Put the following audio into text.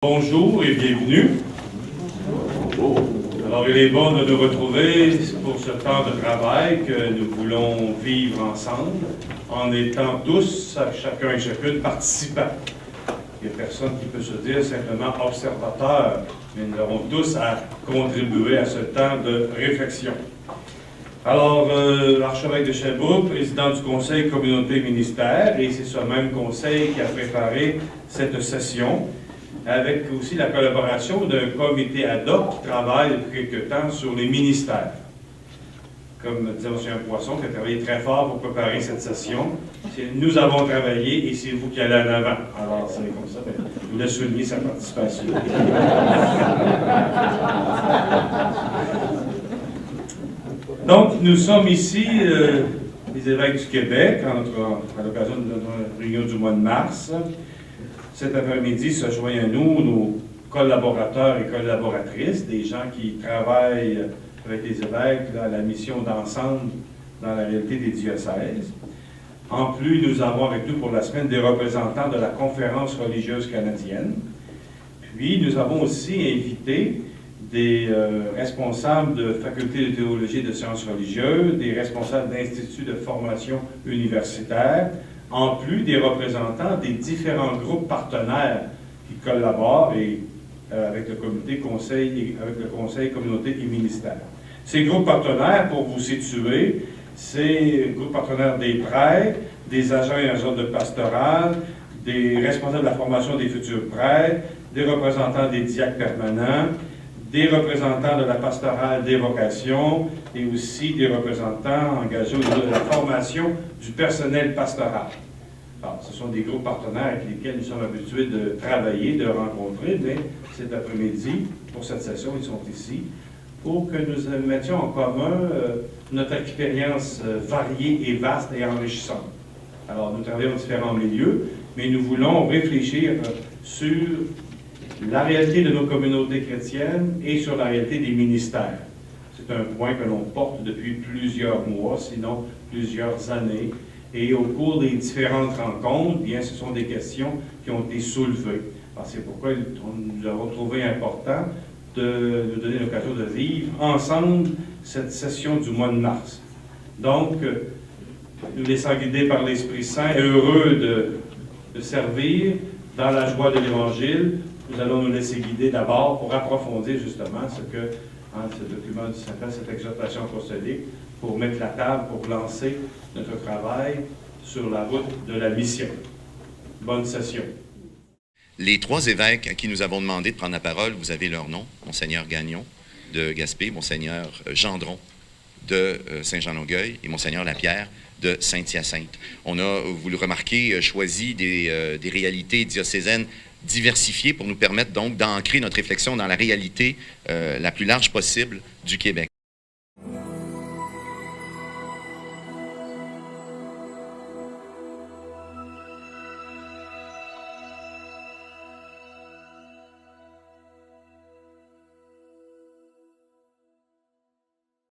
Bonjour et bienvenue. Alors, il est bon de nous retrouver pour ce temps de travail que nous voulons vivre ensemble, en étant tous, chacun et chacune, participants. Il n'y a personne qui peut se dire simplement observateur, mais nous avons tous à contribuer à ce temps de réflexion. Alors, l'archevêque de Sherbrooke, président du Conseil Communauté-Ministère, et c'est ce même conseil qui a préparé cette session, avec aussi la collaboration d'un comité ad hoc qui travaille depuis quelque temps sur les ministères. Comme disait M. Poisson, qui a travaillé très fort pour préparer cette session. Nous avons travaillé et c'est vous qui allez en avant. Alors, c'est comme ça, je voulais souligner sa participation. Donc, nous sommes ici, les évêques du Québec, à l'occasion de notre réunion du mois de mars. Cet après-midi se joignent à nous nos collaborateurs et collaboratrices, des gens qui travaillent avec les évêques à la mission d'ensemble dans la réalité des diocèses. En plus, nous avons avec nous pour la semaine des représentants de la Conférence religieuse canadienne. Puis, nous avons aussi invité des responsables de facultés de théologie et de sciences religieuses, des responsables d'instituts de formation universitaire, en plus des représentants des différents groupes partenaires qui collaborent avec le comité conseil, avec le Conseil Communauté et Ministère. Ces groupes partenaires, pour vous situer, c'est groupes partenaires des prêtres, des agents et agents de pastoral, des responsables de la formation des futurs prêtres, des représentants des diacres permanents, des représentants de la pastorale des vocations et aussi des représentants engagés au niveau de la formation du personnel pastoral. Alors, ce sont des groupes partenaires avec lesquels nous sommes habitués de travailler, de rencontrer, mais cet après-midi, pour cette session, ils sont ici pour que nous mettions en commun notre expérience variée et vaste et enrichissante. Alors, nous travaillons dans différents milieux, mais nous voulons réfléchir sur la réalité de nos communautés chrétiennes et sur la réalité des ministères. C'est un point que l'on porte depuis plusieurs mois, sinon plusieurs années. Et au cours des différentes rencontres, bien, ce sont des questions qui ont été soulevées. Alors, c'est pourquoi nous avons trouvé important de nous donner l'occasion de vivre ensemble cette session du mois de mars. Donc, nous laissant guider par l'Esprit Saint, heureux de servir dans la joie de l'Évangile, nous allons nous laisser guider d'abord pour approfondir justement ce document du Saint-Père, cette exhortation apostolique, pour mettre la table, pour lancer notre travail sur la route de la mission. Bonne session. Les trois évêques à qui nous avons demandé de prendre la parole, vous avez leur nom, Monseigneur Gagnon de Gaspé, Monseigneur Gendron de Saint-Jean-Longueuil et Monseigneur Lapierre de Saint-Hyacinthe. On a, vous le remarquez, choisi des réalités diocésaines diversifiées pour nous permettre donc d'ancrer notre réflexion dans la réalité la plus large possible du Québec.